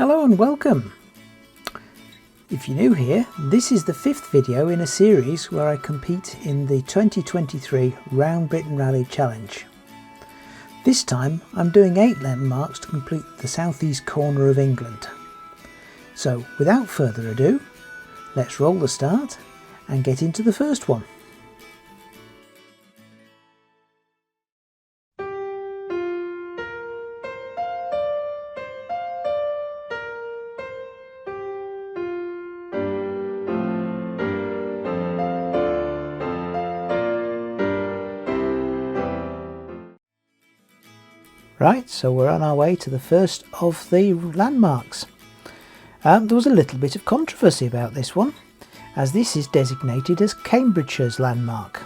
Hello and welcome! If you're new here, this is the 5th video in a series where I compete in the 2023 Round Britain Rally Challenge. This time I'm doing 8 landmarks to complete the southeast corner of England. So without further ado, let's roll the start and get into the first one. Right, so we're on our way to the first of the landmarks. There was a little bit of controversy about this one, as this is designated as Cambridgeshire's landmark,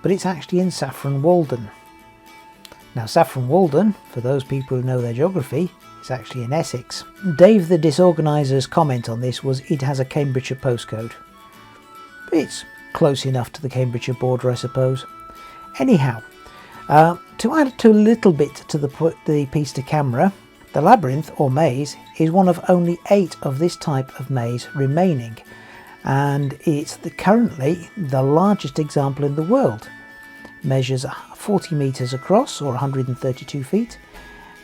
but it's actually in Saffron Walden. Now Saffron Walden, for those people who know their geography, is actually in Essex. Dave the disorganiser's comment on this was it has a Cambridgeshire postcode. But it's close enough to the Cambridgeshire border, I suppose. Anyhow, to add to a little bit to the piece to camera, the labyrinth or maze is one of only 8 of this type of maze remaining, and it's currently the largest example in the world. It measures 40 metres across or 132 feet,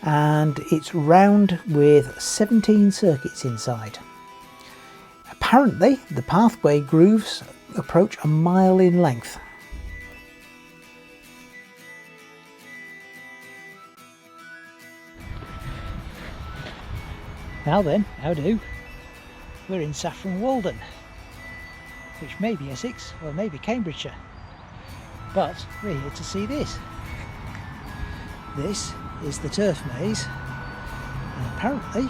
and it's round with 17 circuits inside. Apparently the pathway grooves approach a mile in length. Now then, how do? We're in Saffron Walden, which may be Essex or maybe Cambridgeshire, but we're here to see this. This is the turf maze, and apparently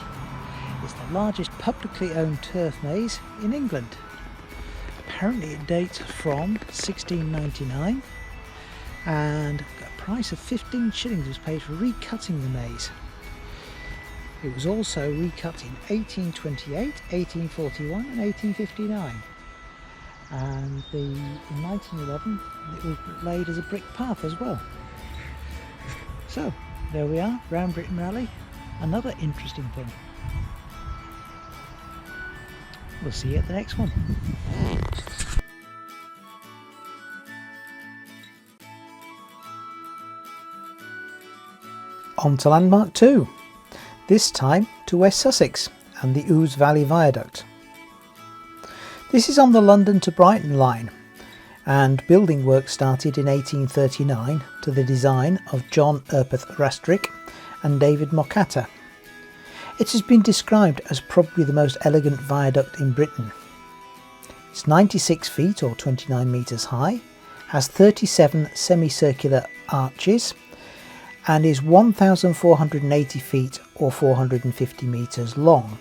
it's the largest publicly owned turf maze in England. Apparently it dates from 1699, and a price of 15 shillings was paid for recutting the maze. It was also recut in 1828, 1841 and 1859, and in 1911 it was laid as a brick path as well. So there we are, Round Britain Rally, another interesting thing. We'll see you at the next one. On to landmark 2. This time to West Sussex and the Ouse Valley Viaduct. This is on the London to Brighton line, and building work started in 1839 to the design of John Urpeth Rastrick and David Mokata. It has been described as probably the most elegant viaduct in Britain. It's 96 feet or 29 metres high, has 37 semicircular arches, and is 1,480 feet or 450 metres long.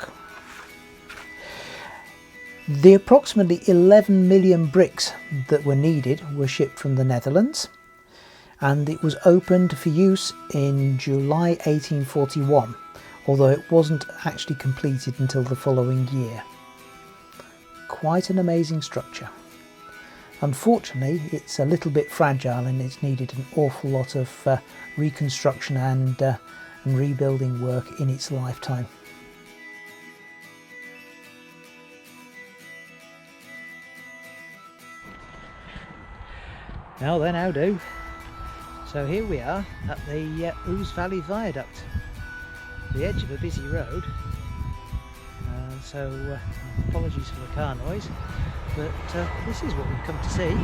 The approximately 11 million bricks that were needed were shipped from the Netherlands, and it was opened for use in July 1841, although it wasn't actually completed until the following year. Quite an amazing structure. Unfortunately, it's a little bit fragile and it's needed an awful lot of reconstruction and rebuilding work in its lifetime. Now then, how do? So here we are at the Ouse Valley Viaduct, the edge of a busy road. So apologies for the car noise, but this is what we've come to see,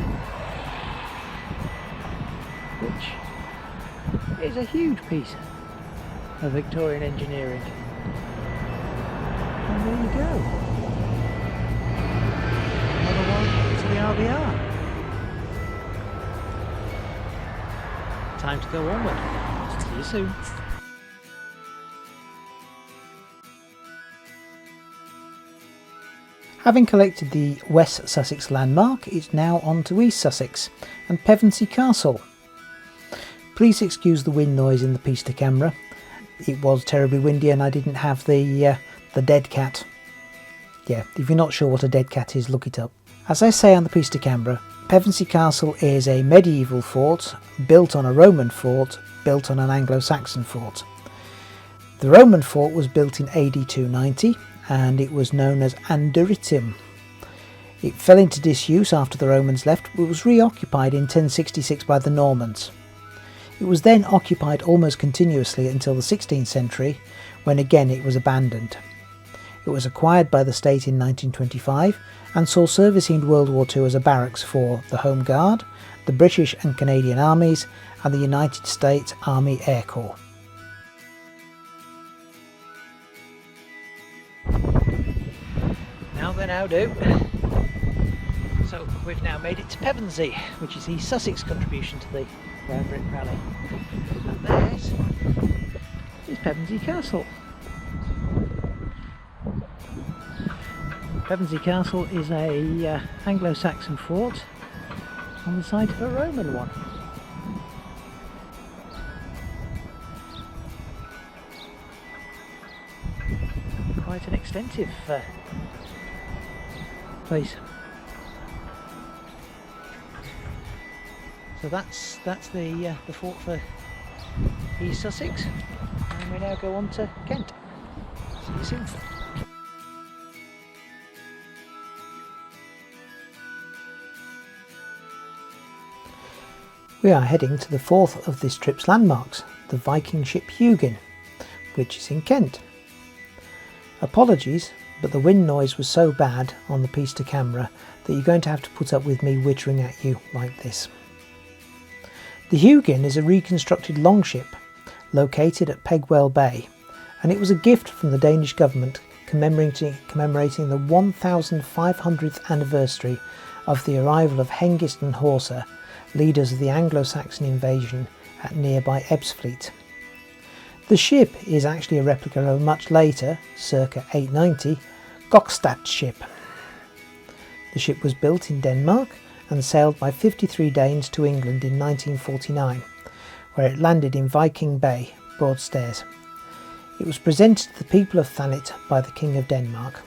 which is a huge piece of Victorian engineering. And there you go, another one to the RBR. Time to go onward. See you soon. Having collected the West Sussex landmark, it's now on to East Sussex and Pevensey Castle. Please excuse the wind noise in the piece to camera. It was terribly windy and I didn't have the dead cat. Yeah, if you're not sure what a dead cat is, look it up. As I say on the piece to camera, Pevensey Castle is a medieval fort built on a Roman fort built on an Anglo-Saxon fort. The Roman fort was built in AD 290 and it was known as Anduritum. It fell into disuse after the Romans left, but was reoccupied in 1066 by the Normans. It was then occupied almost continuously until the 16th century, when again it was abandoned. It was acquired by the state in 1925 and saw service in World War II as a barracks for the Home Guard, the British and Canadian armies and the United States Army Air Corps. Now then, how do? So we've now made it to Pevensey, which is the Sussex contribution to the Round Brick Rally. And there's Pevensey Castle. Pevensey Castle is a Anglo-Saxon fort on the site of a Roman one. Quite an extensive place. So that's the fort for East Sussex, and we now go on to Kent. See you soon. We are heading to the fourth of this trip's landmarks, the Viking ship Hugin, which is in Kent. Apologies, but the wind noise was so bad on the piece to camera that you're going to have to put up with me wittering at you like this. The Hugin is a reconstructed longship located at Pegwell Bay, and it was a gift from the Danish government commemorating the 1500th anniversary of the arrival of Hengist and Horsa, leaders of the Anglo-Saxon invasion at nearby Ebbsfleet. The ship is actually a replica of a much later, circa 890, Gokstad ship. The ship was built in Denmark and sailed by 53 Danes to England in 1949, where it landed in Viking Bay, Broadstairs. It was presented to the people of Thanet by the King of Denmark.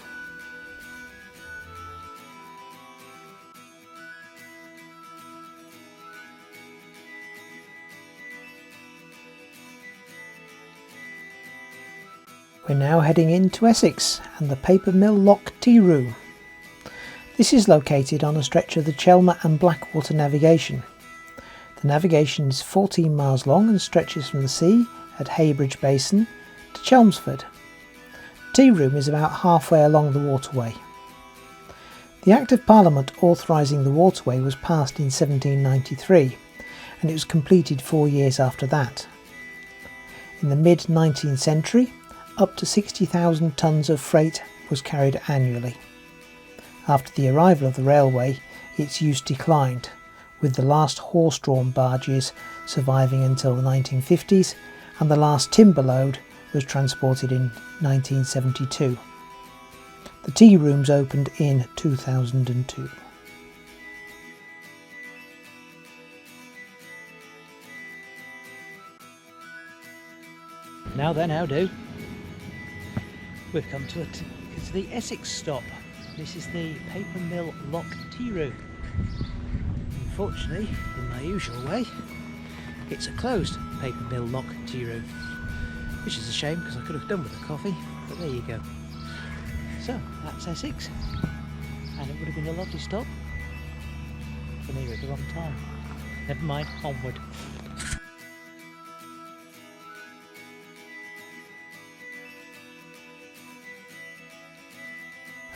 We're now heading into Essex and the Paper Mill Lock Tea Room. This is located on a stretch of the Chelmer and Blackwater navigation. The navigation is 14 miles long and stretches from the sea at Heybridge Basin to Chelmsford. The tea room is about halfway along the waterway. The Act of Parliament authorising the waterway was passed in 1793 and it was completed 4 years after that. In the mid-19th century, up to 60,000 tonnes of freight was carried annually. After the arrival of the railway, its use declined, with the last horse-drawn barges surviving until the 1950s, and the last timber load was transported in 1972. The tea rooms opened in 2002. Now then, how do? We've come to it. It's the Essex stop. This is the Paper Mill Lock Tea Room. Unfortunately, in my usual way, it's a closed Paper Mill Lock Tea Room, which is a shame because I could have done with a coffee, but there you go. So that's Essex, and it would have been a lovely stop, but here at the wrong time. Never mind, onward.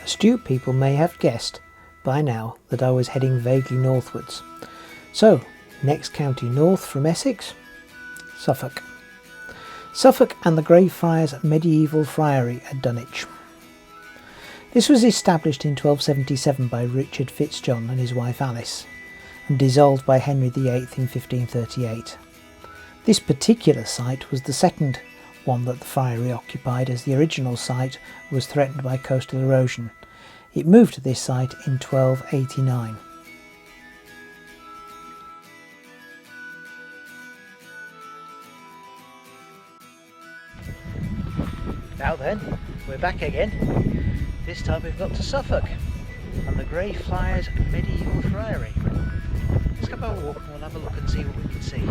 Astute people may have guessed by now that I was heading vaguely northwards. So, next county north from Essex, Suffolk. Suffolk and the Greyfriars Medieval Friary at Dunwich. This was established in 1277 by Richard Fitzjohn and his wife Alice, and dissolved by Henry VIII in 1538. This particular site was the second one that the friary occupied, as the original site was threatened by coastal erosion. It moved to this site in 1289. Now then, we're back again. This time we've got to Suffolk and the Greyfriars Medieval Friary. Let's go for a walk and we'll have a look and see what we can see.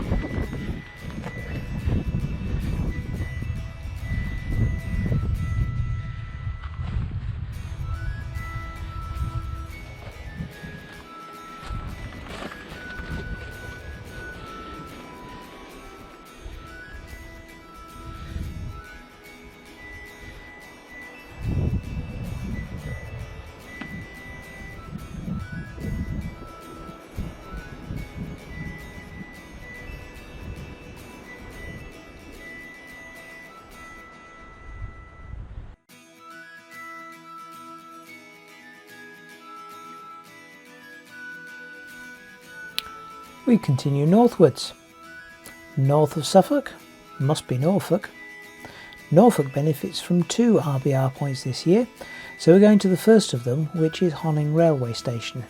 We continue northwards. North of Suffolk, must be Norfolk. Norfolk benefits from 2 RBR points this year, so we're going to the first of them, which is Honning Railway Station.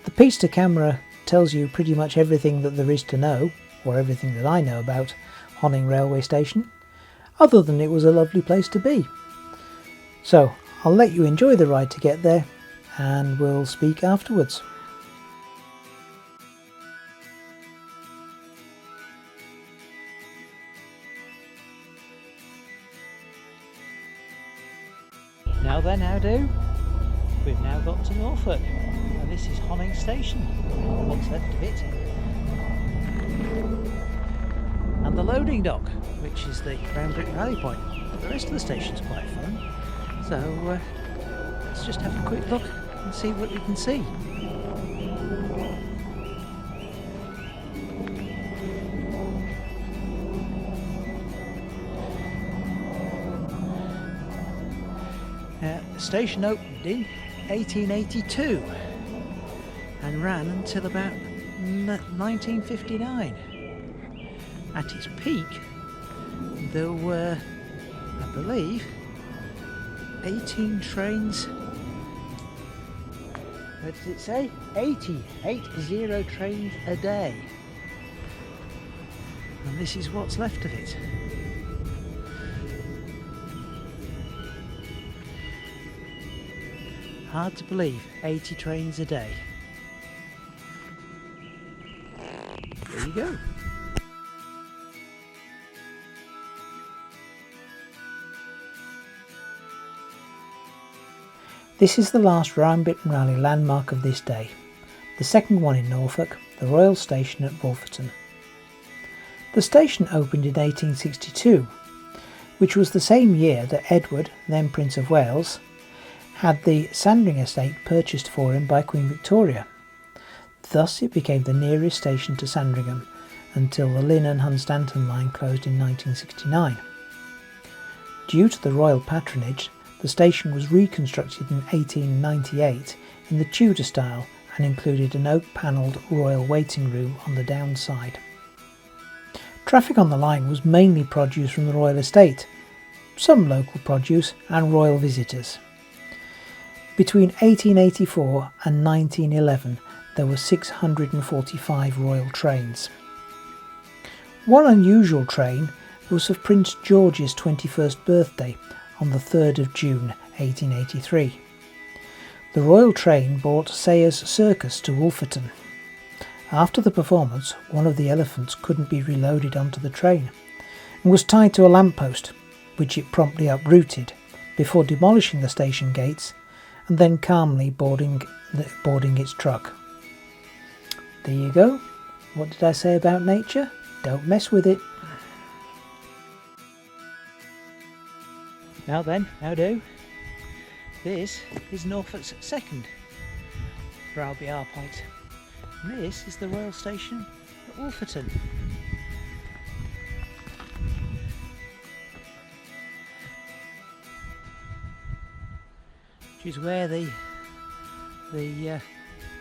The piece to camera tells you pretty much everything that there is to know, or everything that I know about Honning Railway Station, other than it was a lovely place to be. So I'll let you enjoy the ride to get there, and we'll speak afterwards. Now then, how do? We've now got to Norfolk, and this is Honning Station, what's left of it, and the loading dock, which is the Round Brick Rally Point. The rest of the station's quite fun, so let's just have a quick look and see what we can see. The station opened in 1882 and ran until about 1959. At its peak there were, I believe, 18 trains. What does it say? 80 trains a day. And this is what's left of it. Hard to believe, 80 trains a day. There you go. This is the last Round Brick Rally landmark of this day, the second one in Norfolk, the Royal Station at Wolferton. The station opened in 1862, which was the same year that Edward, then Prince of Wales, had the Sandringham estate purchased for him by Queen Victoria. Thus it became the nearest station to Sandringham until the Lynn and Hunstanton line closed in 1969. Due to the royal patronage, the station was reconstructed in 1898 in the Tudor style and included an oak-panelled royal waiting room on the downside. Traffic on the line was mainly produce from the royal estate, some local produce and royal visitors. Between 1884 and 1911 there were 645 royal trains. One unusual train was for Prince George's 21st birthday on the 3rd of June 1883. The royal train brought Sayers Circus to Wolferton. After the performance, one of the elephants couldn't be reloaded onto the train and was tied to a lamppost, which it promptly uprooted before demolishing the station gates and then calmly boarding its truck. There you go. What did I say about nature? Don't mess with it. Now then, how do? This is Norfolk's second RBR point. And this is the Royal Station at Wolferton. Which is where the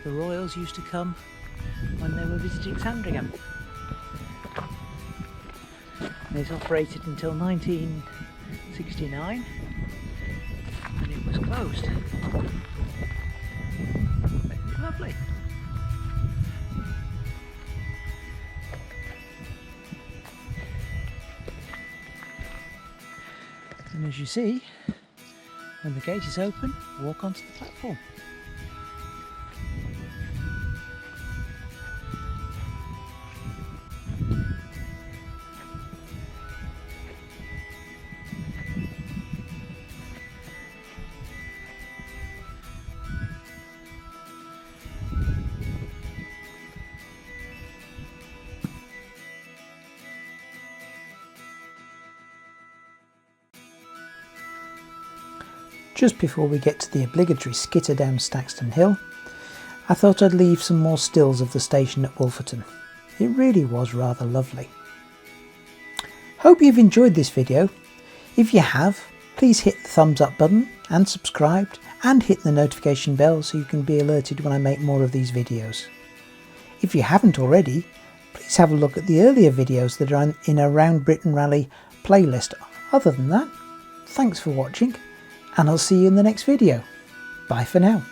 royals used to come when they were visiting Sandringham. And it's operated until 1969 and it was closed. Isn't it lovely? And as you see, when the gate is open, walk onto the platform. Just before we get to the obligatory skitter down Staxton Hill, I thought I'd leave some more stills of the station at Wolferton. It really was rather lovely. Hope you've enjoyed this video. If you have, please hit the thumbs up button and subscribe and hit the notification bell so you can be alerted when I make more of these videos. If you haven't already, please have a look at the earlier videos that are in a Round Britain Rally playlist. Other than that, thanks for watching, and I'll see you in the next video. Bye for now.